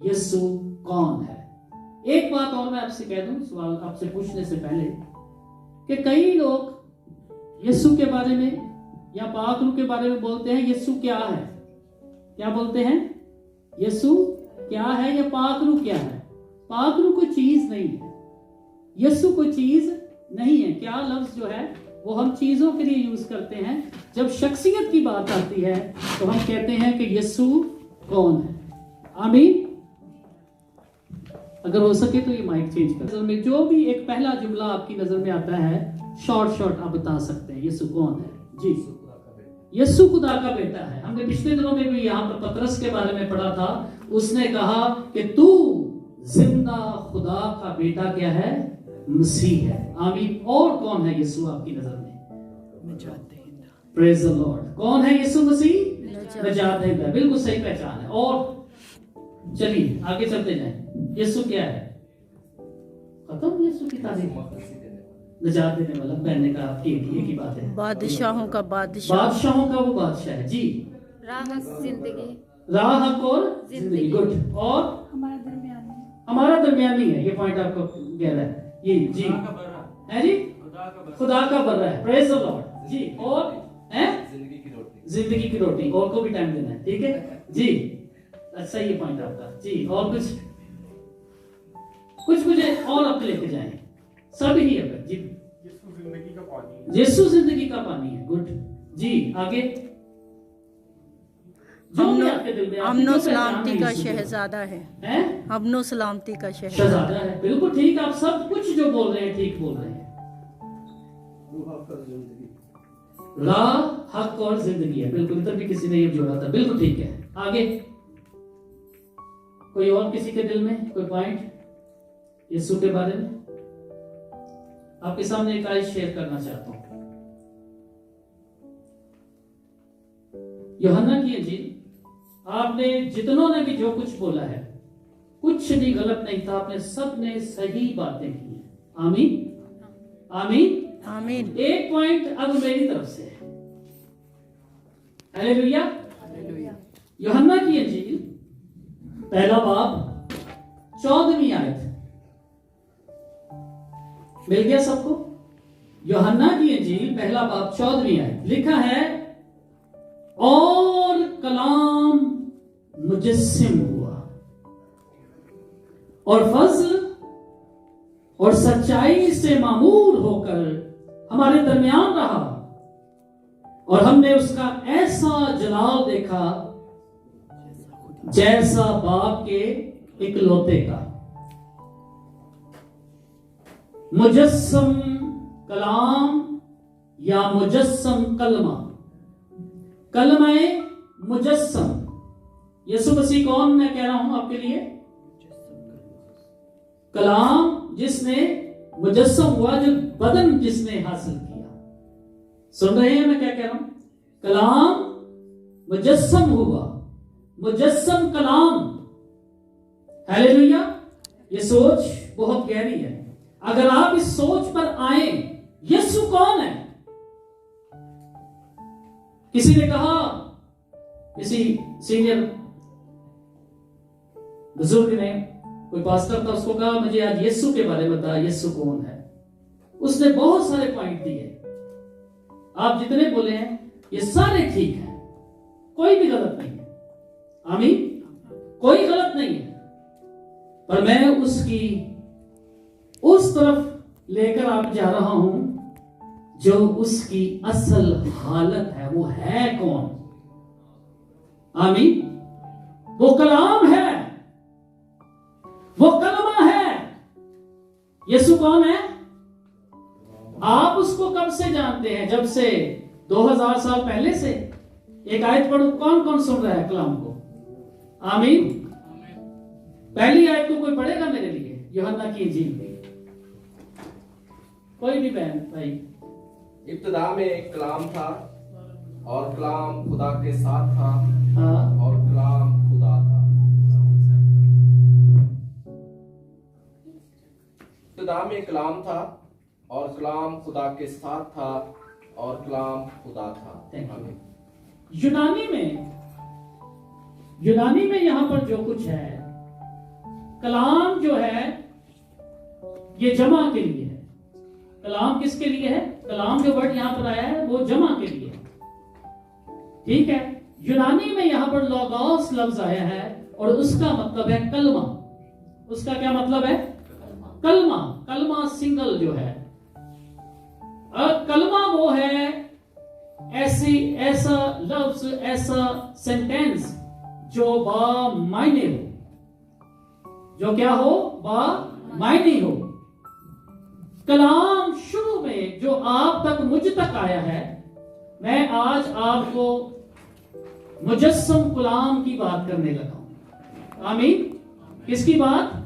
यीशु कौन है। एक बात और मैं आपसे कह दूं, सवाल आपसे पूछने से पहले, कि कई लोग यीशु के बारे में या पाक रूह के बारे में बोलते हैं यीशु क्या है। क्या बोलते हैं? यीशु क्या है या पाक रूह क्या है। पाक रूह कोई चीज नहीं है, यीशु कोई चीज नहीं है। क्या लफ्ज जो है वो हम चीजों के लिए यूज करते हैं। जब शख्सियत की बात आती है तो हम कहते हैं कि यीशु कौन है। आमीन। अगर हो सके तो ये माइक चेंज कर। नजर में जो भी एक पहला जुमला आपकी नजर में आता है, शॉर्ट आप बता सकते हैं यीशु कौन है। जी, यीशु खुदा का बेटा है। हमने पिछले दिनों में भी यहाँ पर पतरस के बारे में पढ़ा था। उसने कहा कि तू जिंदा खुदा का बेटा क्या है? मसीह है। आमीन। और कौन है यीशु आपकी नजर में? Praise the Lord. कौन है यीशु मसीह? नजात है। बिल्कुल सही पहचान है। और चलिए आगे चलते जाएं। यीशु क्या है? खत्म यीशु की तारीफ। नजात देने वाला, कहने का आपकी एक ही बात है, बादशाहों का बादशाह, बादशाहों का वो बादशाह है। जी, राह जिंदगी, राह हक और जिंदगी। गुड। और हमारा दरमियानी है। ये पॉइंट आपको कह रहा है ये। जी है जी, खुदा का बर्रा है। Praise the Lord. जी, और है जिंदगी की रोटी। और को भी टाइम देना है, ठीक है जी। अच्छा ये पॉइंट आपका। जी, और कुछ मुझे और आप लेके जाएं। सब ही है जी। यीशु जिंदगी का पानी है। यीशु जिंदगी का पानी है। गुड जी। आगे अमनो सलामती का शहजादा है। अमनो सलामती का शहजादा है। बिल्कुल ठीक। आप सब कुछ जो बोल रहे हैं ठीक बोल रहे हैं। राह हक और जिंदगी है। बिल्कुल, इधर भी किसी ने ये जोड़ा था। बिल्कुल ठीक है। आगे कोई और किसी के दिल में कोई पॉइंट यीशु के बारे में? आपके सामने एक आयत शेयर करना चाहता हूं। यूहन्ना की इंजील, आपने जितनों ने भी जो कुछ बोला है, कुछ भी गलत नहीं था। आपने सब ने सही बातें की हैं। आमीन आमीन आमीन। एक पॉइंट अब मेरी तरफ से है। हालेलुया। यूहन्ना की इंजील पहला बाब 14वीं आयत। मिल गया सबको? यूहन्ना की इंजील पहला बाब 14वीं आयत। लिखा है, और कलाम मुजस्सिम हुआ और फज़्ल और सच्चाई से मामूर होकर हमारे दरमियान रहा, और हमने उसका ऐसा जलाल देखा जैसा बाप के इकलौते का। मुजस्सम कलाम या मुजस्सम कलमा। कलमाए मुजस्सम। यीशु मसीह कौन मैं कह रहा हूं आपके लिए? कलाम जिसने मुजस्सम हुआ, जो बदन जिसने हासिल किया। सुन रहे हैं मैं क्या कह रहा हूं? कलाम मुजस्सम हुआ, मुजस्सम कलाम। हालेलुया। ये सोच बहुत गहरी है। अगर आप इस सोच पर आए, यीशु कौन है? किसी ने कहा, किसी सीनियर बुजुर्ग ने, कोई पास्टर था, उसको कहा मुझे आज यीशु के बारे में बता, यीशु कौन है? उसने बहुत सारे पॉइंट दिए। आप जितने बोले हैं ये सारे ठीक हैं, कोई भी गलत नहीं है। आमीन। कोई गलत नहीं है। पर मैं उसकी उस तरफ लेकर आप जा रहा हूं जो उसकी असल हालत है। वो है कौन? आमीन। वो कलाम है, वो कलमा है। यीशु कौन है? आप उसको कब से जानते हैं? जब से 2000 साल पहले से। एक आयत पढ़ो, कौन कौन सुन रहा है कलाम को? आमीन। पहली आयत को कोई पढ़ेगा मेरे लिए? यूहन्ना की इंजील में कोई भी बहन भाई। इब्तिदा में एक कलाम था और कलाम खुदा के साथ था। हाँ। और कलाम खुदा था। इब्तिदा में कलाम था और कलाम खुदा के साथ था और कलाम खुदा था। यूनानी में यहां पर जो कुछ है कलाम जो है ये जमा के लिए है। कलाम किसके लिए है? कलाम जो वर्ड यहां पर आया है वो जमा के लिए है। ठीक है, यूनानी में यहां पर लोगोस लफ्ज आया है और उसका मतलब है कलमा। उसका क्या मतलब है? कलमा। कलमा सिंगल जो है, कलमा वो है ऐसा लफ्ज, ऐसा सेंटेंस जो बा मायने हो, जो क्या हो? बा मायने हो। कलाम शुरू में जो आप तक, मुझ तक आया है, मैं आज आपको मुजस्सम कलाम की बात करने लगा हूं। आमीन। किसकी बात?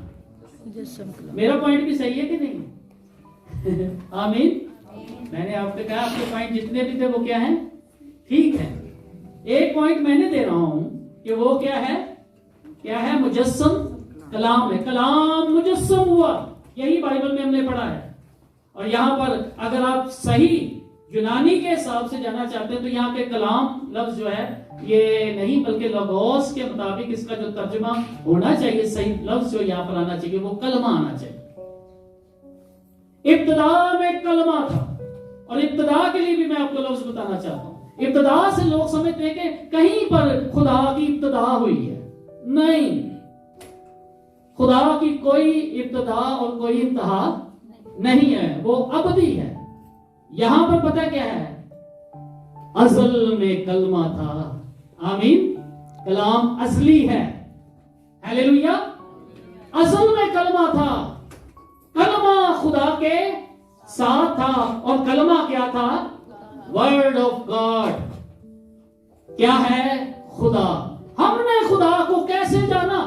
मेरा पॉइंट भी सही है कि नहीं? आमीन। मैंने आपको कहा आपके पॉइंट जितने भी थे वो क्या है? ठीक है। एक पॉइंट मैंने दे रहा हूं कि वो क्या है? क्या है? मुजस्सम कलाम है। कलाम मुजस्सम हुआ, यही बाइबल में हमने पढ़ा है। और यहां पर अगर आप सही यूनानी के हिसाब से जाना चाहते हैं तो यहाँ पे कलाम लफ्ज जो है ये नहीं, बल्कि लोगोस के मुताबिक इसका जो तर्जुमा होना चाहिए, सही लफ्ज जो यहाँ पर आना चाहिए वो कलमा आना चाहिए। इब्तिदा में कलमा था, और इब्तिदा के लिए भी मैं आपको लफ्ज बताना चाहता हूं। इब्तिदा से लोग समझते हैं कि कहीं पर खुदा की इब्तिदा हुई है। नहीं, खुदा की कोई इब्तिदा और कोई इंतहा नहीं है, वो अबदी है। यहां पर पता क्या है? असल में कलमा था। आमीन। कलाम असली है। हालेलुया। असल में कलमा था। कलमा खुदा के साथ था, और कलमा क्या था? Word of God. क्या है? खुदा। हमने खुदा को कैसे जाना?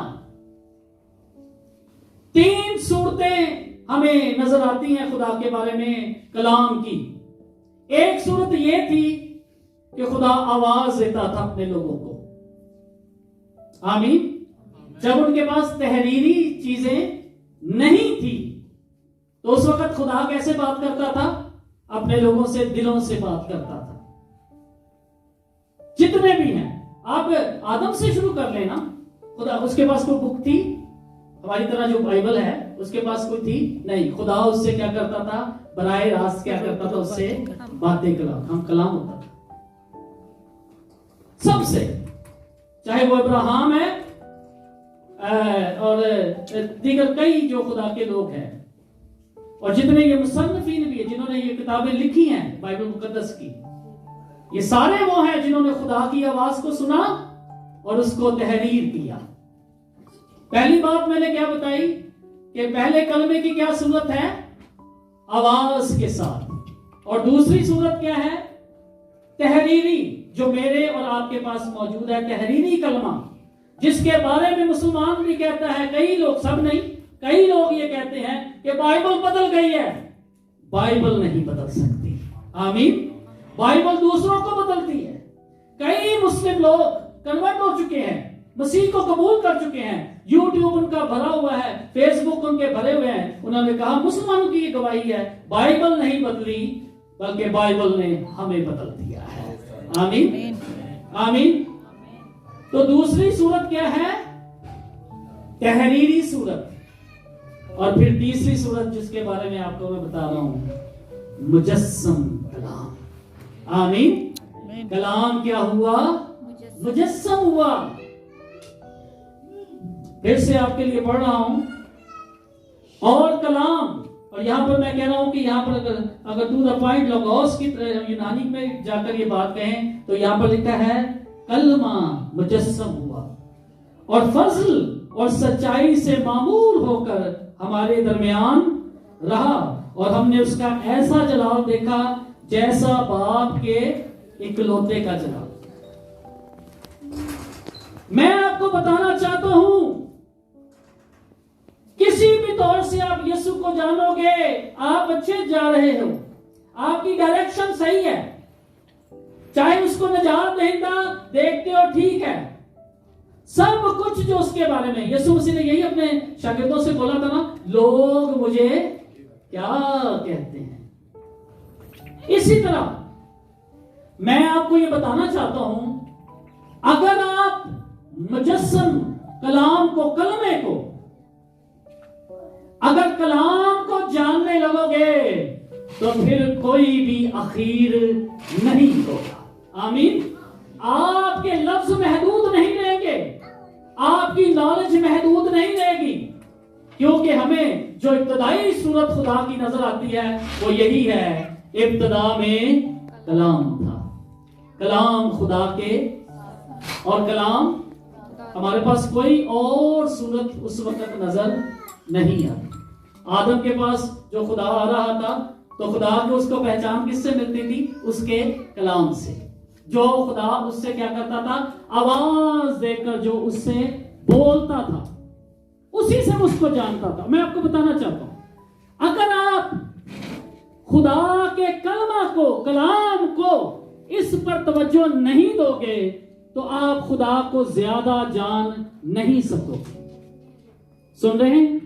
3 सूरतें हमें नजर आती हैं खुदा के बारे में कलाम की। एक सूरत यह थी कि खुदा आवाज देता था अपने लोगों को। आमीन। जब उनके पास तहरीरी चीजें नहीं थी तो उस वक्त खुदा कैसे बात करता था? अपने लोगों से दिलों से बात करता था। जितने भी हैं, आप आदम से शुरू कर लेना। खुदा, उसके पास कोई बुक थी? हमारी तरह जो बाइबल है उसके पास कोई थी? नहीं। खुदा उससे क्या करता था? बराए रास्त क्या करता था? उससे बातें कलाम, हम कलाम होता था सबसे, चाहे वो अब्राहम है और दीगर कई जो खुदा के लोग हैं, और जितने ये मुसन्निफीन भी है जिन्होंने ये किताबें लिखी हैं बाइबल मुकद्दस की, ये सारे वो हैं जिन्होंने खुदा की आवाज को सुना और उसको तहरीर किया। पहली बात मैंने क्या बताई कि पहले कलमे की क्या सूरत है? आवाज के साथ। और दूसरी सूरत क्या है? तहरीरी, जो मेरे और आपके पास मौजूद है, तहरीरी कलमा, जिसके बारे में मुसलमान भी कहता है, कई लोग, सब नहीं, कई लोग ये कहते हैं कि बाइबल बदल गई है। बाइबल नहीं बदल सकती। आमीन। बाइबल दूसरों को बदलती है। कई मुस्लिम लोग कन्वर्ट हो चुके हैं, मसीह को कबूल कर चुके हैं, यूट्यूब उनका भरा हुआ है, फेसबुक उनके भरे हुए हैं। उन्होंने कहा मुसलमानों की ये गवाही है, बाइबल नहीं बदली बल्कि बाइबल ने हमें बदल दिया है। आमीन। आमीन। तो दूसरी सूरत क्या है? तहरीरी सूरत। और फिर तीसरी सूरत जिसके बारे में आपको मैं बता रहा हूं, मुजस्सम कलाम। आमीन। कलाम क्या हुआ? मुजस्सम हुआ। फिर से आपके लिए पढ़ रहा हूं। और कलाम, और यहां पर मैं कह रहा हूं कि यहां पर अगर टू द पॉइंट लोगोस की यूनानी में जाकर ये बात कहें तो यहां पर लिखा है कलमा मुजस्सम हुआ और फजल और सच्चाई से मामूर होकर हमारे दरमियान रहा, और हमने उसका ऐसा जलाल देखा जैसा बाप के इकलौते का जलाल। मैं आपको बताना चाहता हूं, किसी भी तौर से आप यीशु को जानोगे, आप अच्छे जा रहे हो, आपकी डायरेक्शन सही है। चाहे उसको नजात दहिंदा देखते हो, ठीक है, सब कुछ जो उसके बारे में, यीशु मसीह ने यही अपने शागिर्दों से बोला था ना, लोग मुझे क्या कहते हैं। इसी तरह मैं आपको ये बताना चाहता हूं, अगर आप मुजस्सम कलाम को, कलमे को अगर कलाम को जानने लगोगे तो फिर कोई भी अखीर नहीं होगा। आमीन। आपके लफ्ज महदूद नहीं रहेंगे, आपकी नॉलेज महदूद नहीं रहेगी, क्योंकि हमें जो इब्तदाई सूरत खुदा की नजर आती है वो यही है, इब्तदा में कलाम था, कलाम खुदा के, और कलाम हमारे पास कोई और सूरत उस वक्त नजर नहीं आती। आदम के पास जो खुदा आ रहा था तो खुदा को उसको पहचान किससे मिलती थी? उसके कलाम से। जो खुदा उससे क्या करता था? आवाज देकर जो उससे बोलता था, उसी से उसको जानता था। मैं आपको बताना चाहता हूं, अगर आप खुदा के कलमा को, कलाम को इस पर तवज्जो नहीं दोगे तो आप खुदा को ज्यादा जान नहीं सकोगे। सुन रहे हैं?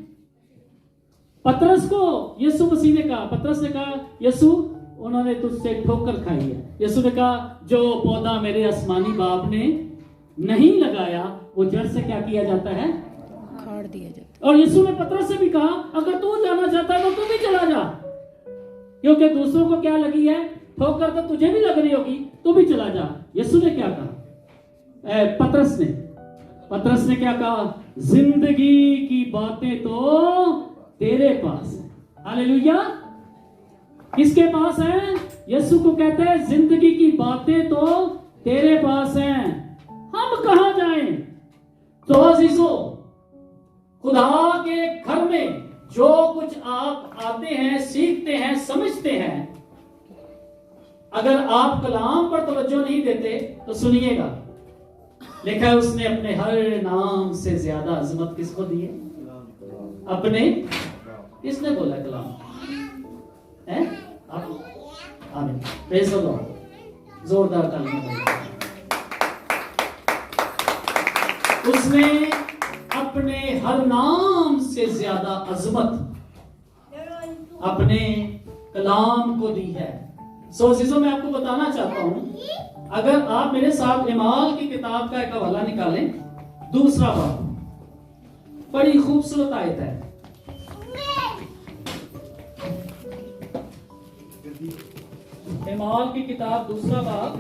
पतरस को यीशु मसीह ने कहा, पतरस ने कहा, यीशु उन्होंने तुझसे ठोकर खाई है। यीशु ने कहा, जो पौधा मेरे आसमानी बाप ने नहीं लगाया वो जड़ से क्या किया जाता है? उखाड़ दिया जाता है। और यीशु ने पतरस से भी कहा, अगर तू जाना चाहता है तो तू भी चला जा, क्योंकि दूसरों को क्या लगी है ठोकर, तो तुझे भी लग रही होगी, तू भी चला जा। यीशु ने क्या कहा? पतरस ने क्या कहा? जिंदगी की बातें तो तेरे पास है। हालेलुया। किसके पास है? यीशु को कहते हैं जिंदगी की बातें तो तेरे पास हैं, हम कहां जाएं? तो अजीजों, खुदा के घर में जो कुछ आप आते हैं, सीखते हैं, समझते हैं, अगर आप कलाम पर तवज्जो नहीं देते तो सुनिएगा, लिखा है उसने अपने हर नाम से ज्यादा अजमत किसको दी है? अपने। किसने बोला कलाम है? आप। आमीन। Praise the Lord. जोरदार तालियां बजाइए। उसने अपने हर नाम से ज्यादा अजमत अपने कलाम को दी है। सो अजीजों, मैं आपको बताना चाहता हूं, अगर आप मेरे साथ इमाल की किताब का एक हवाला निकालें, दूसरा बाब, बड़ी खूबसूरत आयत है। इमाल की किताब दूसरा बाब,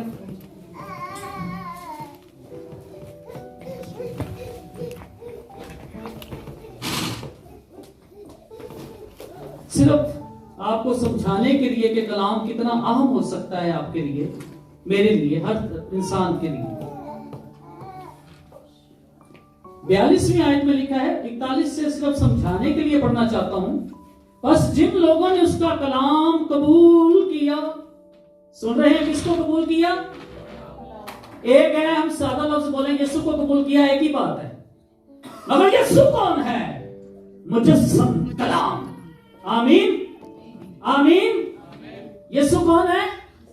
सिर्फ आपको समझाने के लिए कि कलाम कितना अहम हो सकता है आपके लिए, मेरे लिए, हर इंसान के लिए। 42वीं आयत में लिखा है, 41 से सिर्फ समझाने के लिए पढ़ना चाहता हूं। बस जिन लोगों ने उसका कलाम कबूल किया, सुन रहे हैं, किसको कबूल किया? एक है, हम सादा लफ्ज बोलेंगे यीशु को कबूल किया, एक ही बात है, मगर यीशु कौन है? मुजस्सम कलाम। आमीन, आमीन। यीशु कौन है?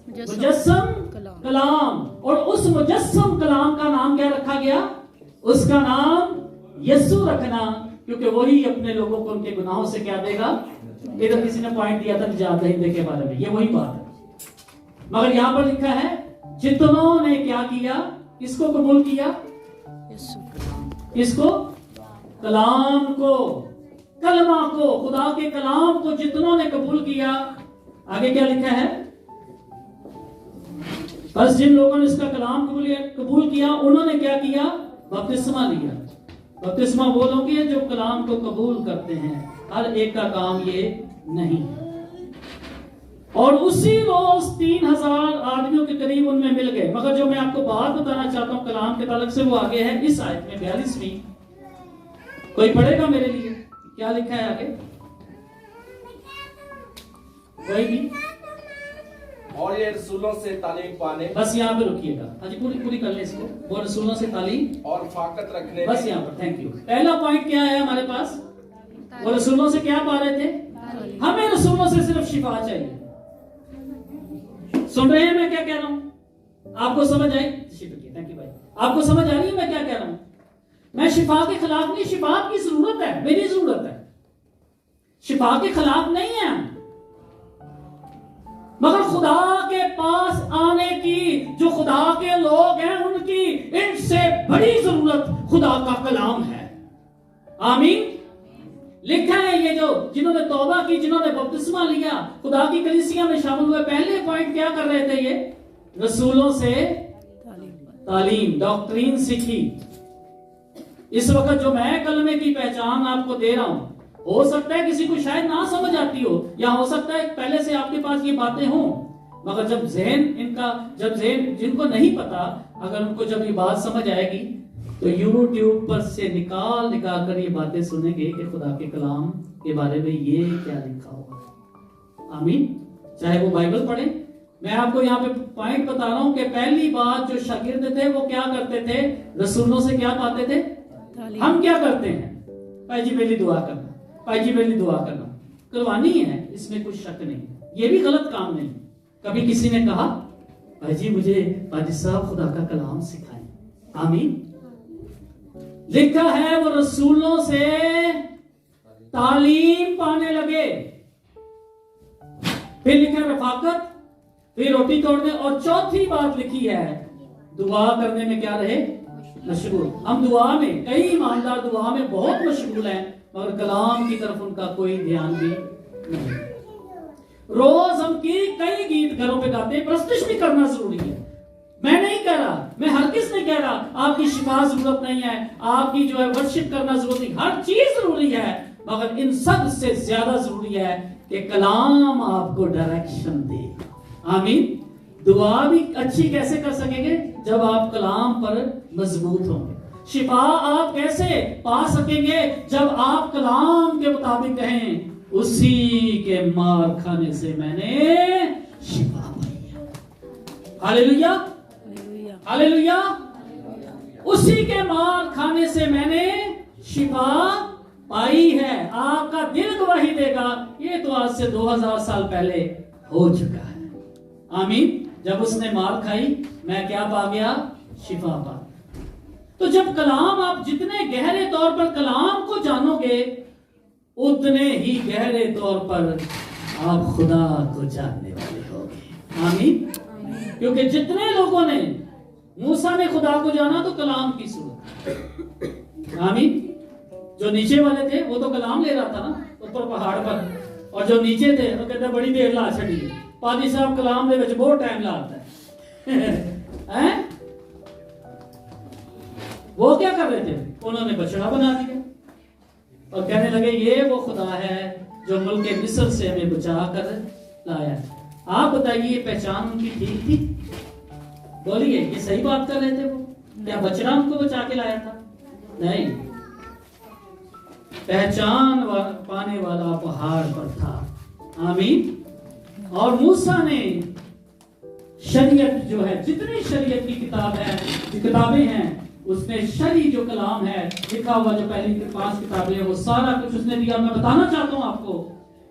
मुजस्सम कलाम। और उस मुजस्सम कलाम का नाम क्या रखा गया? उसका नाम यीशु रखना, क्योंकि वही अपने लोगों को उनके गुनाहों से क्या देगा? इधर किसी ने पॉइंट दिया था निजात दहिंदे के बारे में, ये वही बात है। मगर यहां पर लिखा है जितनों ने क्या किया? किसको कबूल किया? किसको? कलाम को, कलमा को, खुदा के कलाम को जितनों ने कबूल किया। आगे क्या लिखा है? बस जिन लोगों ने इसका कलाम कबूल किया, उन्होंने क्या किया? बपतिस्मा लिया। बपतिस्मा वो लोग हैं जो कलाम को कबूल करते हैं, हर एक का काम ये नहीं। और उसी रोज 3000 आदमियों के करीब उनमें मिल गए। मगर जो मैं आपको बात बताना चाहता हूं कलाम के ताल्लुक से, वो आगे है इस आयत में 42वीं। कोई पढ़ेगा मेरे लिए? क्या लिखा है आगे? कोई भी? और ये रसूलों से तालीम पाने, बस यहाँ पे रुकिएगा। हाँ जी, पूरी कर ले इसको। वो रसूलों से तालीम और फाकत रखने, बस यहाँ पर। Thank you. पहला पॉइंट क्या है हमारे पास? वो रसूलों से क्या पा रहे थे? हमें रसूलों से सिर्फ शिफा चाहिए। सुन रहे हैं मैं क्या कह रहा हूं? आपको समझ आई? थैंक यू भाई। आपको समझ आ रही है मैं क्या कह रहा हूं? मैं शिफा के खिलाफ नहीं, शिफा की जरूरत है, मेरी जरूरत है, शिफा के खिलाफ नहीं है। मगर खुदा के पास आने की, जो खुदा के लोग हैं उनकी इनसे बड़ी जरूरत खुदा का कलाम है। आमीन। लिखा है ये जो जिन्होंने तौबा की, जिन्होंने बपतिस्मा लिया, खुदा की कलीसिया में शामिल हुए, पहले पॉइंट क्या कर रहे थे? ये रसूलों से तालीम, डॉक्ट्रीन सीखी। इस वक्त जो मैं कलमे की पहचान आपको दे रहा हूं, हो सकता है किसी को शायद ना समझ आती हो, या हो सकता है पहले से आपके पास ये बातें हों, मगर जब जहन जिनको नहीं पता, अगर उनको जब ये बात समझ आएगी तो यूट्यूब पर से निकाल कर ये बातें सुनेंगे कि खुदा के कलाम के बारे में ये क्या लिखा हुआ है। आमीन। चाहे वो बाइबल पढ़े। मैं आपको यहाँ पे पॉइंट बता रहा हूं कि पहली बात जो शागिर्द थे वो क्या करते थे? रसूलों से क्या पाते थे? हम क्या करते हैं? भाई जी मेरी दुआ करना, भाई जी मेरी दुआ करना, करवानी है, इसमें कुछ शक नहीं, ये भी गलत काम नहीं। कभी किसी ने कहा भाई जी मुझे पाजी साहब खुदा का कलाम सिखाएं। आमीन। लिखा है वो रसूलों से तालीम पाने लगे। फिर लिखा रफाकत, फिर रोटी तोड़ने, और चौथी बात लिखी है दुआ करने में क्या रहे? मशगूल। हम दुआ में, कई ईमानदार दुआ में बहुत मशगूल हैं, मगर कलाम की तरफ उनका कोई ध्यान भी नहीं। रोज हम कई गीत घरों पे गाते हैं, प्रस्तुत भी करना जरूरी है। मैं नहीं कह रहा, मैं हर किस नहीं कह रहा आपकी शिफा जरूरत नहीं है, आपकी जो है वर्शिप करना जरूरी, हर चीज जरूरी है, मगर इन सब से ज्यादा जरूरी है कि कलाम आपको डायरेक्शन दे। आमीन। दुआ भी अच्छी कैसे कर सकेंगे? जब आप कलाम पर मजबूत होंगे। शिफा आप कैसे पा सकेंगे? जब आप कलाम के मुताबिक कहें उसी के मार खाने से मैंने शिफा पाई है। Hallelujah, hallelujah. उसी के मार खाने से मैंने शिफा पाई है। आपका दिल गवाही देगा, ये तो आज से 2000 साल पहले हो चुका है। आमीन। जब उसने मार खाई, मैं क्या पा गया? शिफा पा। तो जब कलाम, आप जितने गहरे तौर पर कलाम को जानोगे, उतने ही गहरे तौर पर आप खुदा को जानने वाले होगे। आमीन। क्योंकि जितने लोगों ने, मूसा ने खुदा को जाना तो कलाम की सूरत। आमीन। जो नीचे वाले थे वो तो कलाम ले रहा था ना ऊपर पहाड़ पर, और जो नीचे थे वो कहते बड़ी देर ला छड़ी, पादी साहब कलाम दे विच बहुत टाइम लाता है। वो क्या कर रहे थे? उन्होंने बछड़ा बना दिया और कहने लगे ये वो खुदा है जो मुल्क मिस्र से हमें बचा कर लाया। आप बताइए ये पहचान उनकी ठीक थी? बोलिए, ये सही बात कर रहे थे वो? क्या बछड़ा उनको बचा के लाया था? नहीं। पहचान पाने वाला पहाड़ पर था। आमीन। और मूसा ने शरीयत जो है, जितनी शरीयत की किताबें हैं, उसने शरी जो कलाम है लिखा हुआ, जो पहली 5 किताबें हैं, वो सारा कुछ उसने दिया। मैं बताना चाहता हूं आपको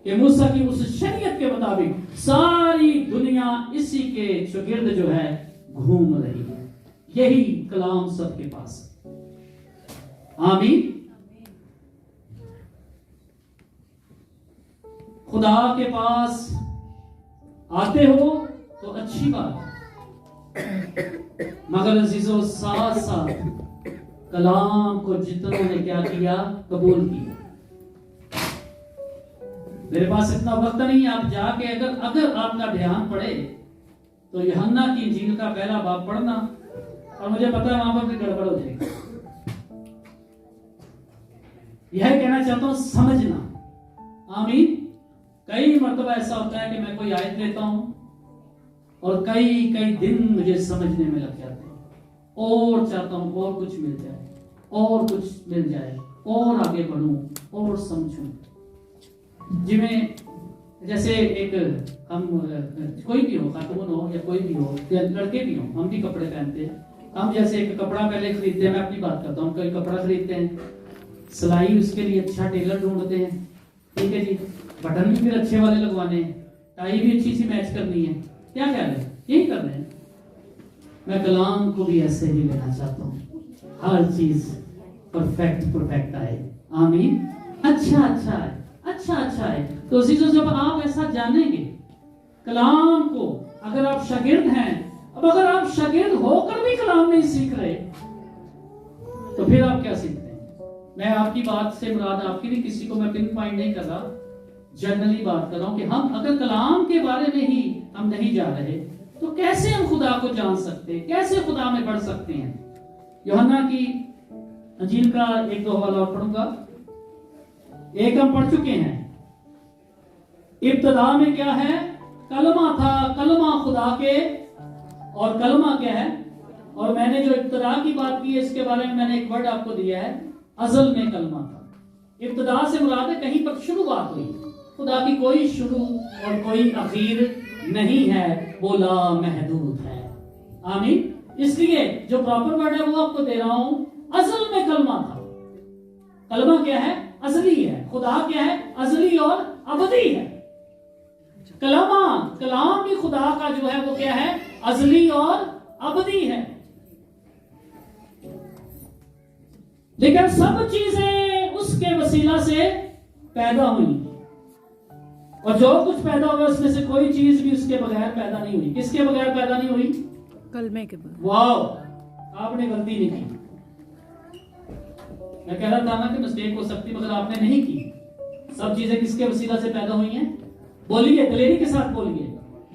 कि मूसा की उस शरीयत के मुताबिक सारी दुनिया इसी के शागिर्द जो है घूम रही है। यही कलाम सबके पास है। आमीन। खुदा के पास आते हो तो अच्छी बात है, मगर अजीजों साथ साथ कलाम को जितनों ने क्या किया? कबूल किया। मेरे पास इतना वक्त नहीं है, आप जाके अगर आपका ध्यान पड़े तो यूहन्ना की इंजील का पहला बाब पढ़ना, और मुझे पता है वहां पर भी गड़बड़ हो जाएगी। यह कहना चाहता हूं, समझना। आमीन। कई मर्तबा ऐसा होता है कि मैं कोई आयत लेता हूं और कई दिन मुझे समझने में लग जाते हैं, और चाहता हूं और कुछ मिल जाए, और कुछ मिल जाए, और आगे बढ़ूं और समझूं। जिमें जैसे एक हम कोई भी हो, खातून हो या कोई भी हो, या लड़के भी हो, हम भी कपड़े पहनते हैं। हम जैसे एक कपड़ा पहले खरीदते हैं, मैं अपनी बात करता हूँ, कोई कपड़ा खरीदते हैं, सिलाई उसके लिए अच्छा टेलर ढूंढते हैं, ठीक है जी, बटन भी फिर अच्छे वाले लगवाने हैं, टाई भी अच्छी सी मैच करनी है। क्या ख्याल है? यही कर रहे हैं। मैं कलाम को भी ऐसे ही लेना चाहता हूँ, हर चीज परफेक्ट आए। आमीन। अच्छा है। तो जब आप ऐसा जानेंगे कलाम को, अगर आप शागिर्द हैं, अब अगर आप शागिर्द होकर भी कलाम नहीं सीख रहे तो फिर आप क्या सीखते हैं? मैं आपकी बात से मुराद आपकी नहीं, किसी को मैं पिन पॉइंट नहीं कर रहा, जनरली बात कर रहा हूं कि हम अगर कलाम के बारे में ही हम नहीं जा रहे तो कैसे हम खुदा को जान सकते हैं, कैसे खुदा में बढ़ सकते हैं। यूहन्ना की अंजील का एक दो हवाला और पढ़ूंगा। एक हम पढ़ चुके हैं, इब्तिदा में क्या है, कलमा था, कलमा खुदा के, और कलमा क्या है, और मैंने जो इब्तिदा की बात की है इसके बारे में मैंने एक वर्ड आपको दिया है, अज़ल में कलमा था। इब्तिदा से मुराद है कहीं पर शुरुआत हुई, खुदा की कोई शुरू और कोई आखिर नहीं है, वो लामहदूद है। आमीन। इसलिए जो प्रॉपर वर्ड है वो आपको दे रहा हूं, असल में कलमा था। कलमा क्या है, अजली है। खुदा क्या है, अजली और अबदी है। कलाम भी खुदा का जो है वो क्या है, अजली और अबदी है। लेकिन सब चीजें उसके वसीला से पैदा हुई, और जो कुछ पैदा हुआ उसमें से कोई चीज भी उसके बगैर पैदा नहीं हुई। किसके बगैर पैदा नहीं हुई? कलमे के बगैर। वाह, आपने गलती नहीं की। मैं कह रहा था ना कि मिस्टेक हो सकती, मगर आपने नहीं की। सब चीजें किसके वसीला से पैदा हुई हैं? बोलिए, दलेरी के साथ बोलिए।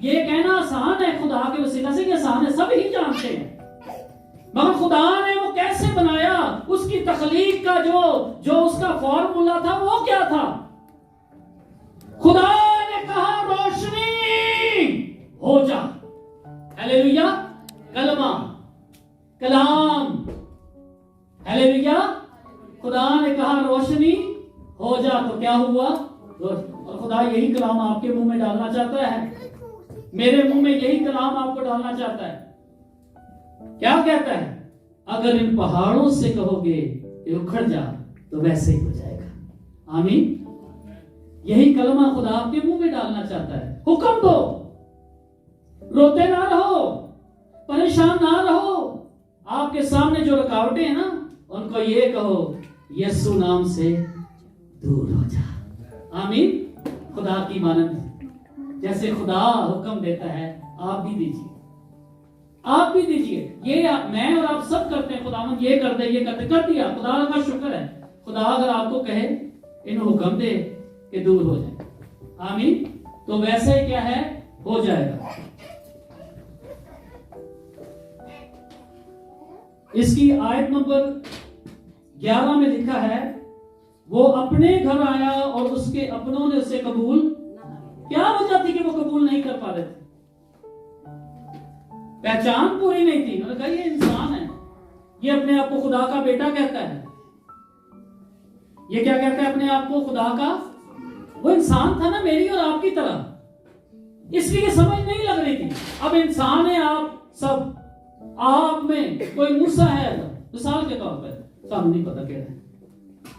ये कहना आसान है, खुदा के वसीला से, ये आसान है, सब ही जानते हैं। मगर खुदा ने वो कैसे बनाया, उसकी तख्लीक का जो उसका फॉर्मूला था वो क्या था? खुदा ने कहा रोशनी हो जा। हालेलुया। कलमा, कलाम, हालेलुया। खुदा ने कहा रोशनी हो जा, तो क्या हुआ? और खुदा यही कलाम आपके मुंह में डालना चाहता है, मेरे मुंह में यही कलाम आपको डालना चाहता है। क्या कहता है? अगर इन पहाड़ों से कहोगे ये उखड़ जा, तो वैसे ही हो जाएगा। आमीन। यही कलमा खुदा आपके मुंह में डालना चाहता है। हुक्म दो, रोते ना रहो, परेशान ना रहो। आपके सामने जो रुकावटें हैं ना, उनको ये कहो, यीशु नाम से दूर हो जा। आमीन। खुदा की मानंद जैसे खुदा हुक्म देता है, आप भी दीजिए, आप भी दीजिए। ये मैं और आप सब करते हैं, खुदावंद ये कर दे, ये कर दिया, खुदा का शुक्र है। खुदा अगर आपको कहे इन हुक्म दे कि दूर हो जाए, आमीन, तो वैसे ही क्या है, हो जाएगा। इसकी आयत नंबर 11 में लिखा है, वो अपने घर आया और उसके अपनों ने उसे कबूल, क्या वजह थी कि वो कबूल नहीं कर पा रहे थे? पहचान पूरी नहीं थी। उन्होंने कहा ये इंसान है, ये अपने आप को खुदा का बेटा कहता है, ये क्या कहता है अपने आप को, खुदा का। वो इंसान था ना, मेरी और आपकी तरह, इसलिए समझ नहीं लग रही थी। अब इंसान है आप सब, आप में कोई मूसा है, मिसाल के तौर पर, सामने नहीं पता क्या है,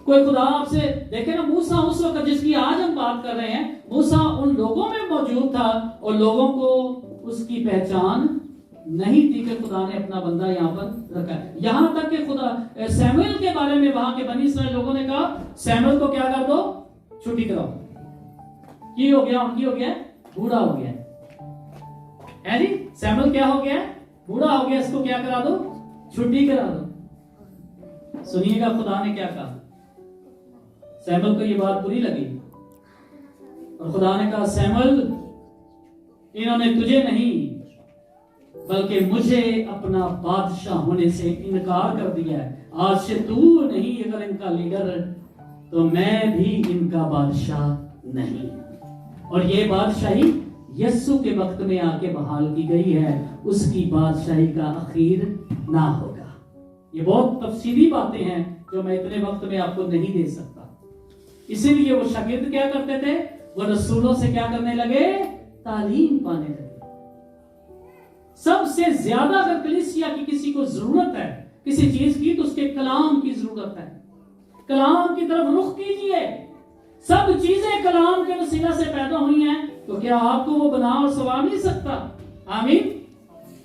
कोई खुदा आपसे देखे ना। मूसा उस वक्त जिसकी आज हम बात कर रहे हैं, मूसा उन लोगों में मौजूद था और लोगों को उसकी पहचान नहीं थी कि खुदा ने अपना बंदा यहाँ पर रखा है। यहां तक कि खुदा सैमुएल के बारे में वहां के बनी इस्राएल लोगों ने कहा, सैमुएल को क्या कर दो, छुट्टी कराओ। की हो गया, उनकी हो गया, बूढ़ा हो गया है जी। सैमुएल क्या हो गया, बूढ़ा हो गया, इसको क्या करा दो, छुट्टी करा दो। सुनिएगा खुदा ने क्या कहा। सैमुएल को ये बात बुरी लगी और खुदा ने कहा, सैमुएल, इन्होंने तुझे नहीं बल्कि मुझे अपना बादशाह होने से इनकार कर दिया है। आज से तू नहीं अगर इनका लीडर, तो मैं भी इनका बादशाह नहीं। और ये बादशाही यीशु के वक्त में आके बहाल की गई है, उसकी बादशाही का आखिर ना होगा। ये बहुत तफसीली बातें हैं जो मैं इतने वक्त में आपको नहीं दे सकता। इसीलिए वो शागिर्द क्या करते थे, वो रसूलों से क्या करने लगे, तालीम पाने लगे। सबसे ज्यादा अगर कलीसिया की किसी को जरूरत है किसी चीज की, तो उसके कलाम की जरूरत है। कलाम की तरफ रुख कीजिए। सब चीजें कलाम के वसीला से पैदा हुई हैं, तो क्या आपको वो बना और सवार नहीं सकता? आमीन।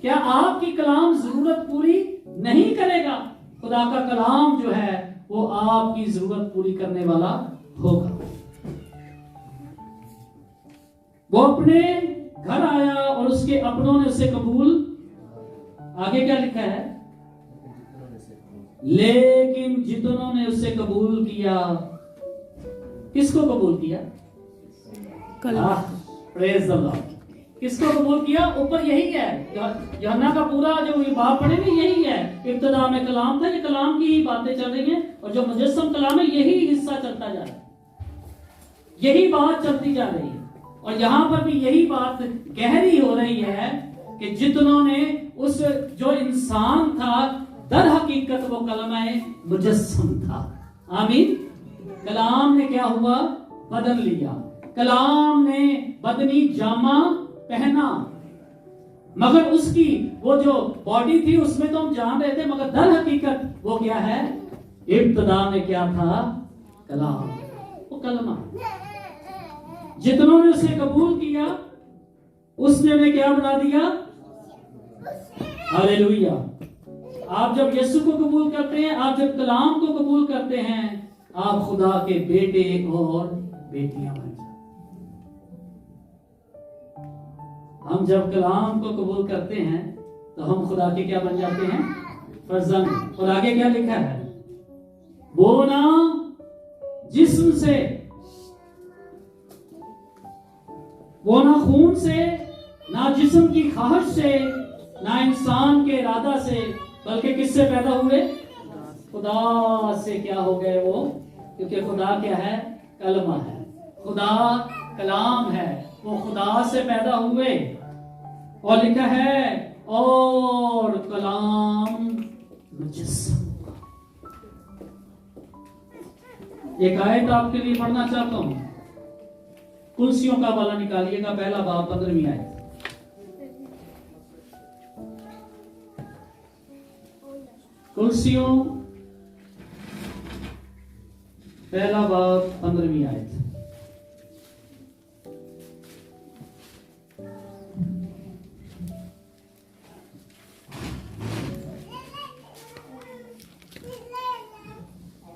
क्या आपकी कलाम जरूरत पूरी नहीं करेगा? खुदा का कलाम जो है वो आपकी जरूरत पूरी करने वाला होगा। वो अपने घर आया और उसके अपनों ने उसे कबूल, आगे क्या लिखा है, लेकिन जितनों ने उसे कबूल किया, किसको कबूल किया? Praise the Lord. किसको कबूल किया? ऊपर यही है, यूहन्ना का पूरा जो बाब पढ़े ना यही है। इब्तिदा में कलाम था, ये कलाम की ही बातें चल रही हैं, और जो मुजस्सम कलाम है यही हिस्सा चलता जा रहा है, यही बात चलती जा रही है। और यहां पर भी यही बात गहरी हो रही है कि जितनों ने उस जो इंसान था, दर हकीकत वो कलमा मुजस्सम था। आमीन। कलाम ने क्या हुआ? बदल लिया। कलाम ने बदनी जामा पहना, मगर उसकी वो जो बॉडी थी उसमें तो हम जान रहे थे, मगर दर हकीकत वो क्या है? इब्तिदा में क्या था? कलाम, वो कलमा। जितनों ने उसे कबूल किया उसने उन्हें क्या बना दिया? हालेलुया। आप जब यीशु को कबूल करते हैं, आप जब कलाम को कबूल करते हैं, आप खुदा के बेटे और बेटियां बन जाते। हम जब कलाम को कबूल करते हैं तो हम खुदा के क्या बन जाते हैं? फर्जंद। और आगे क्या लिखा है? वो ना जिस्म से, वो ना खून से, ना जिस्म की ख्वाहिश से, ना इंसान के इरादा से, बल्कि किससे पैदा हुए? खुदा से। क्या हो गए वो? क्योंकि खुदा क्या है? कलमा है। खुदा कलाम है, वो खुदा से पैदा हुए। और लिखा है और कलाम मुजस्सम। एक आयत आपके लिए पढ़ना चाहता हूं, कुर्सियों का वाला निकालिएगा, पहला बाब 15वीं आयत। कुर्सियों पहला बाब 15वीं आयत।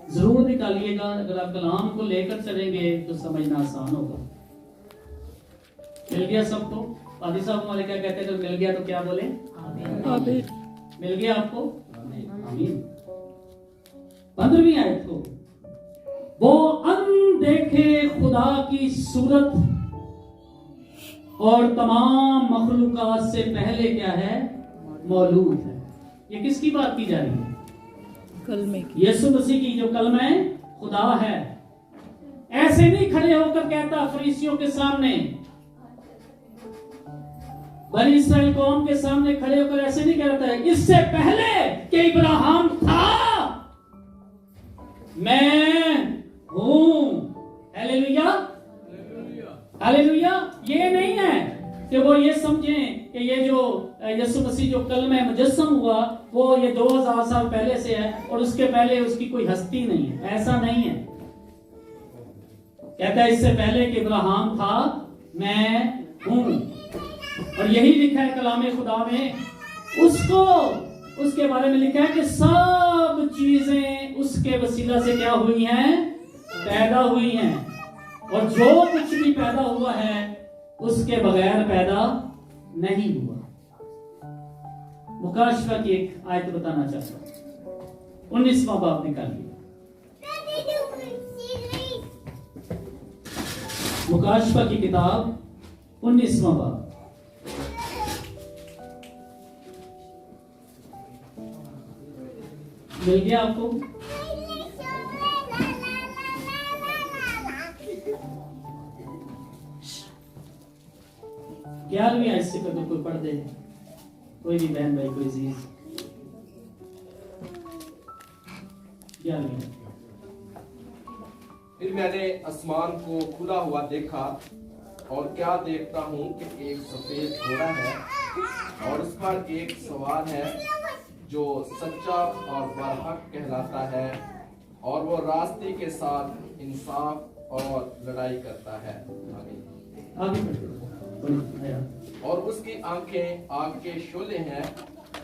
जरूर निकालिएगा, अगर आप कलाम को लेकर चलेंगे तो समझना आसान होगा। मिल गया सबको? पादी साहब हमारे क्या कहते हैं? मिल गया तो क्या बोले? आमीन। मिल गया आपको? आमीन। 15वीं आयत को, वो अनदेखे खुदा की सूरत और तमाम मखलूकात से पहले क्या है? मौजूद है। ये किसकी बात की जा रही है? कलमे की। यीशु मसीह की जो कलमा है खुदा है। ऐसे नहीं खड़े होकर कहता फरीसियों के सामने, बनी इस्राएल कौम के सामने खड़े होकर ऐसे नहीं कहता है इससे पहले कि इब्राहिम था मैं हूं। Hallelujah, hallelujah. ये नहीं है कि वो ये समझें कि ये जो यीशु मसीह जो कलमा मुजस्सम हुआ वो ये 2000 साल पहले से है और उसके पहले उसकी कोई हस्ती नहीं है। ऐसा नहीं है। कहता है इससे पहले कि इब्राहिम था मैं हूं। और यही लिखा है कलामे खुदा में, उसको उसके बारे में लिखा है कि सब चीजें उसके वसीला से क्या हुई हैं? पैदा हुई हैं। और जो कुछ भी पैदा हुआ है उसके बगैर पैदा नहीं हुआ। मुकाशफा की एक आयत बताना चाहता हूं, 19वां बाब निकालिए। मुकाशफा की किताब 19वां बाब। मिल गया आपको? क्या भी ऐसे पे कोई पढ़ दे, कोई भी बहन भाई, कोई चीज क्या नहीं। फिर मैंने आसमान को खुला हुआ देखा और क्या देखता हूँ कि एक सफेद घोड़ा है और उस पर एक सवार है जो सच्चा और बरहक कहलाता है और वो रास्ते के साथ इंसाफ और लड़ाई करता है। और उसकी आंखें आग के शोले हैं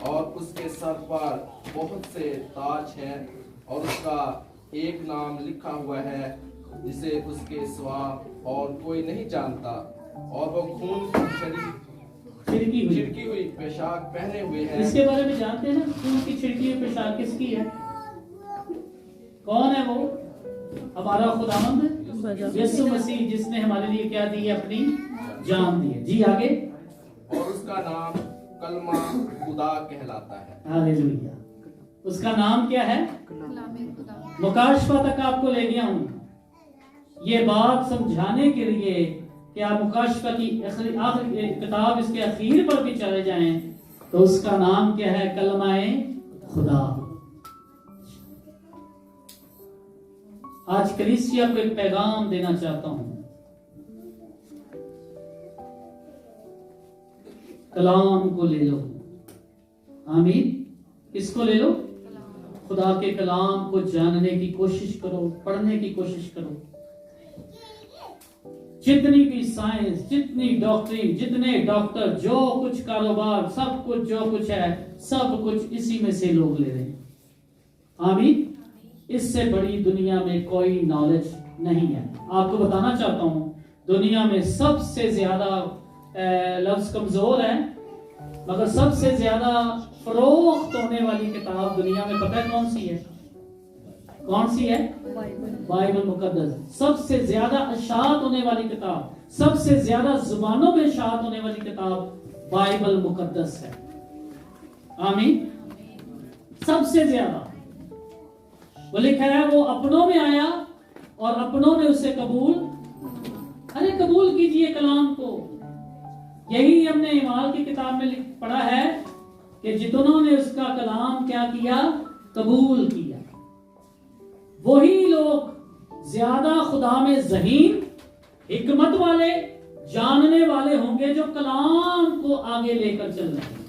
और उसके सर पर बहुत से ताज हैं और उसका एक नाम लिखा हुआ है जिसे उसके सिवा और कोई नहीं जानता और वो खून की छिड़की हुई पोशाक पहने हुए हैं। इसके बारे में जानते हैं ना? खून की छिड़की हुई पोशाक किसकी है? कौन है वो? हमारा खुदावंद यीशु मसीह, जिसने हमारे लिए क्या दी है? अपनी जान दी है। जी आगे। और उसका नाम कलमा खुदा कहलाता है। हालेलुया। उसका नाम क्या है? मुकाशफा तक आपको ले गया हूं ये बात समझाने के लिए कि आप मुकाशफा की आखिरी किताब, इसके अखीर पर भी चले जाएं तो उसका नाम क्या है? कलमाए खुदा। आज कलीसिया को एक पैगाम देना चाहता हूं। कलाम को ले लो। आमीन। किसको ले लो? खुदा के कलाम को जानने की कोशिश करो, पढ़ने की कोशिश करो। जितनी भी साइंस, जितनी डॉक्ट्रिन, जितने डॉक्टर, जो कुछ कारोबार, सब कुछ जो कुछ है, सब कुछ इसी में से लोग ले रहे हैं। आमीन। इससे बड़ी दुनिया में कोई नॉलेज नहीं है। आपको बताना चाहता हूं, दुनिया में सबसे ज्यादा लफ्ज कमजोर है, मगर सबसे ज्यादा फरोख्त होने वाली किताब दुनिया में पता है कौन सी है? कौन सी है? बाइबल मुकद्दस। सबसे ज्यादा अशात होने वाली किताब, सबसे ज्यादा जुबानों में अशात होने वाली किताब बाइबल मुकद्दस है। आमीन। सबसे ज्यादा वो लिखा है, वो अपनों में आया और अपनों ने उसे कबूल। अरे कबूल कीजिए कलाम को। यही हमने इमाल की किताब में पढ़ा है कि जितनों उसका कलाम क्या किया? कबूल किया। वही लोग ज्यादा खुदा में ज़हीन, हिकमत वाले, जानने वाले होंगे जो कलाम को आगे लेकर चल रहे हैं,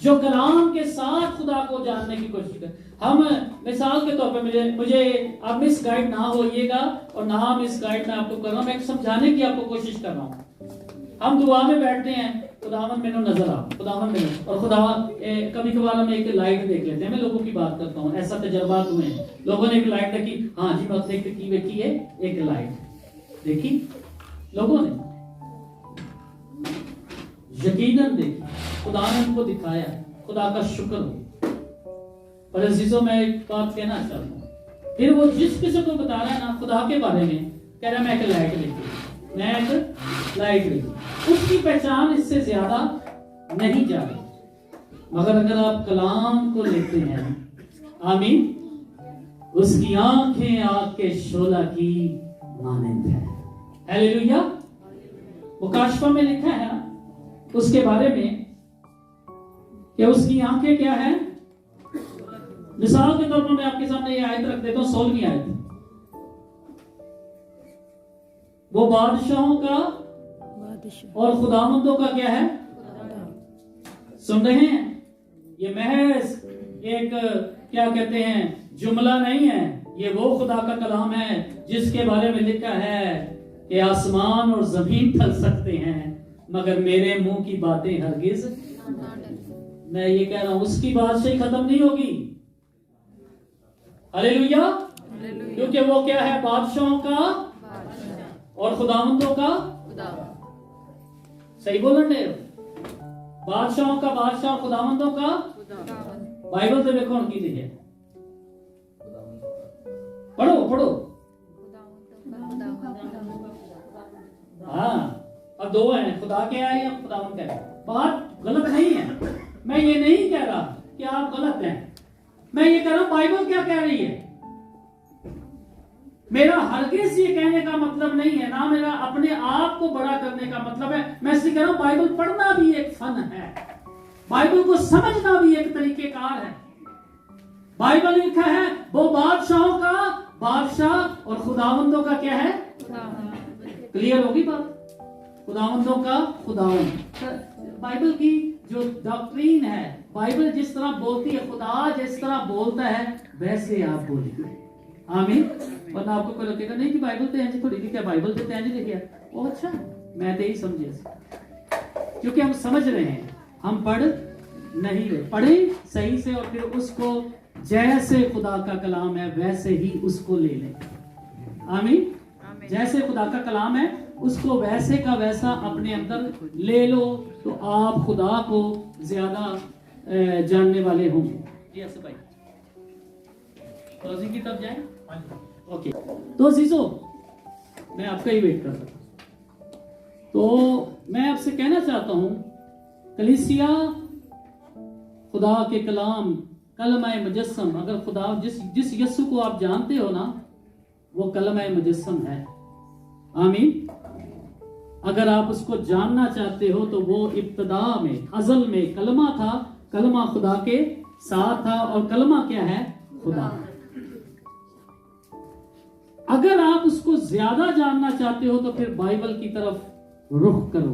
जो कलाम के साथ खुदा को जानने की कोशिश करें। हम मिसाल के तौर पर, मुझे आप मिसगाइड ना होइएगा और ना मिसगाइड मैं आपको कर रहा हूं, मैं समझाने की आपको कोशिश कर रहा हूं। हम दुआ में बैठते हैं, खुदावन मैंने नजर आ, खुदावन मैंने, और खुदा कभी कभार हम एक लाइट देख लेते हैं। मैं लोगों की बात करता हूँ, ऐसा तजर्बा हुए हैं, लोगों ने एक लाइट देखी, हाँ जी बात देखी है, एक लाइट देखी लोगों ने, यकीनन देखी, खुदा ने उनको दिखाया, खुदा का शुक्र हो। पर अजीजों मैं एक बात कहना चाहता हूँ, फिर वो जिस किसी को बता रहा है ना खुदा के बारे में, कह रहा मैं एक लाइट देखी, मैं एक लाइट देखी, उसकी पहचान इससे ज्यादा नहीं जा रही। मगर अगर आप कलाम को लेते हैं, आमीन, उसकी आंखें आग के शोला की मानंद है। हालेलुया। मुकाशफा में लिखा है उसके बारे में कि उसकी आंखें क्या है। मिसाल के तौर पर मैं आपके सामने ये आयत रख देता हूं, 16वीं आयत। वो बादशाहों का और खुदावंदों का क्या है? सुन रहे हैं? ये महज एक क्या कहते हैं जुमला नहीं है, ये वो खुदा का कलाम है जिसके बारे में लिखा है कि आसमान और जमीन थक सकते हैं मगर मेरे मुंह की बातें हरगिज। मैं ये कह रहा हूं उसकी बादशाही खत्म नहीं होगी। हालेलुया। क्योंकि वो क्या है? बादशाहों का और खुदावंदों का। सही बोल रहे हो? बादशाहों का बादशाह और खुदावंदों का। बाइबल तो देखो उनकी दी है, पढ़ो पढ़ो। हाँ, अब दो हैं, खुदा क्या है या खुदावंद क्या है। बात गलत नहीं है, मैं ये नहीं कह रहा कि आप गलत हैं, मैं ये कह रहा हूं बाइबल क्या कह रही है। मेरा हरगिज़ ये कहने का मतलब नहीं है, ना मेरा अपने आप को बड़ा करने का मतलब है। मैं इसलिए कह रहा हूं बाइबल पढ़ना भी एक फन है, बाइबल को समझना भी एक तरीकेकार है। बाइबल लिखा है वो बादशाहों का बादशाह और खुदावंदों का क्या है? क्लियर होगी बात? खुदावंदों का खुदावंद। बाइबल की जो डॉक्ट्रीन है, बाइबल जिस तरह बोलती है, खुदा जिस तरह बोलता है वैसे आप बोलिए। आमीन। वरना आपको कोई लगेगा नहीं कि बाइबल तो ऐसे थोड़ी लिखा, बाइबल तो ऐसे लिखा। वो अच्छा, मैं तो यही समझे, क्योंकि हम समझ रहे हैं, हम पढ़ नहीं रहे। पढ़े सही से और फिर उसको जैसे खुदा का कलाम है वैसे ही उसको ले लें। आमीन। जैसे खुदा का कलाम है उसको वैसे का वैसा अपने अंदर ले लो तो आप खुदा को ज्यादा जानने वाले होंगे। जी ऐसे भाई, क्लोजिंग की तरफ जाए। ओके, तो अजीजों, मैं आपका ही वेट कर रहा था। तो मैं आपसे कहना चाहता हूं, कलीसिया खुदा के कलाम कलमा मुजस्सम, अगर खुदा जिस यीशु को आप जानते हो ना, वो कलमा मुजस्सम है। आमीन। अगर आप उसको जानना चाहते हो तो वो इब्तदा में, अज़ल में कलमा था, कलमा खुदा के साथ था, और कलमा क्या है? खुदा। अगर आप उसको ज्यादा जानना चाहते हो तो फिर बाइबल की तरफ रुख करो।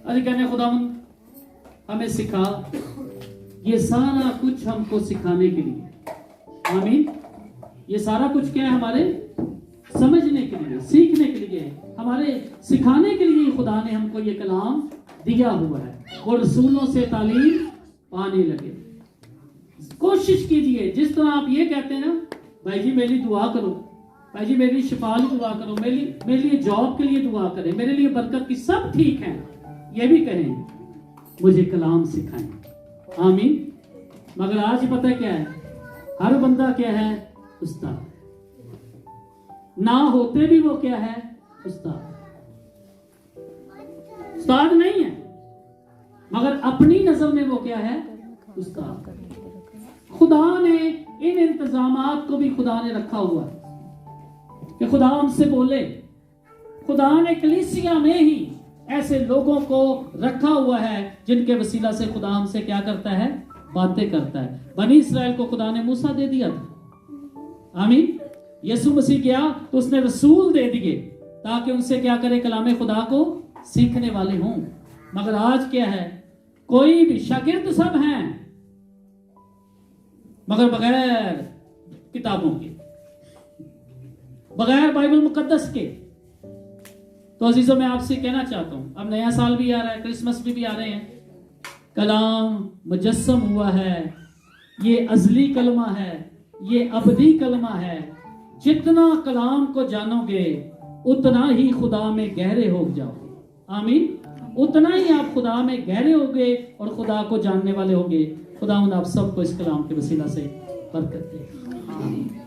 अरे कहने खुदावन हमें सिखा, ये सारा कुछ हमको सिखाने के लिए, आमीन, ये सारा कुछ क्या है? हमारे समझने के लिए, सीखने के लिए, हमारे सिखाने के लिए खुदा ने हमको ये कलाम दिया हुआ है। और रसूलों से तालीम पाने लगे। कोशिश कीजिए, जिस तरह आप ये कहते हैं ना, भाई जी मेरी दुआ करो, भाई जी मेरी शिफा की दुआ करो, मेरे लिए जॉब के लिए दुआ करें, मेरे लिए बरकत की, सब ठीक है, ये भी कहें मुझे कलाम सिखाएं। आमीन। मगर आज पता क्या है? हर बंदा क्या है? उस्ताद। ना होते भी वो क्या है? उस्ताद। उस्ताद नहीं है, मगर अपनी नजर में वो क्या है? उस्ताद। खुदा ने इन इंतजामात को भी खुदा ने रखा हुआ है कि खुदा हमसे बोले। खुदा ने कलीसिया में ही ऐसे लोगों को रखा हुआ है जिनके वसीला से खुदा हमसे क्या करता है? बातें करता है। बनी इस्राएल को खुदा ने मूसा दे दिया था। आमीन। यीशु मसीह गया तो उसने रसूल दे दिए ताकि उनसे क्या करे? कलामे खुदा को सीखने वाले हों। मगर आज क्या है? कोई भी शागिर्द सब हैं, मगर बगैर किताबों के, बगैर बाइबल मुकद्दस के। तो अजीजों, मैं आपसे कहना चाहता हूं, अब नया साल भी आ रहा है, क्रिसमस भी आ रहे हैं, कलाम मुजस्सम हुआ है, ये अजली कलमा है, ये अबदी कलमा है। जितना कलाम को जानोगे उतना ही खुदा में गहरे हो जाओगे। आमीन। उतना ही आप खुदा में गहरे होगे और खुदा को जानने वाले होगे। खुदा आप सबको इस कलाम के वसीला से बरकत दे। आमीन।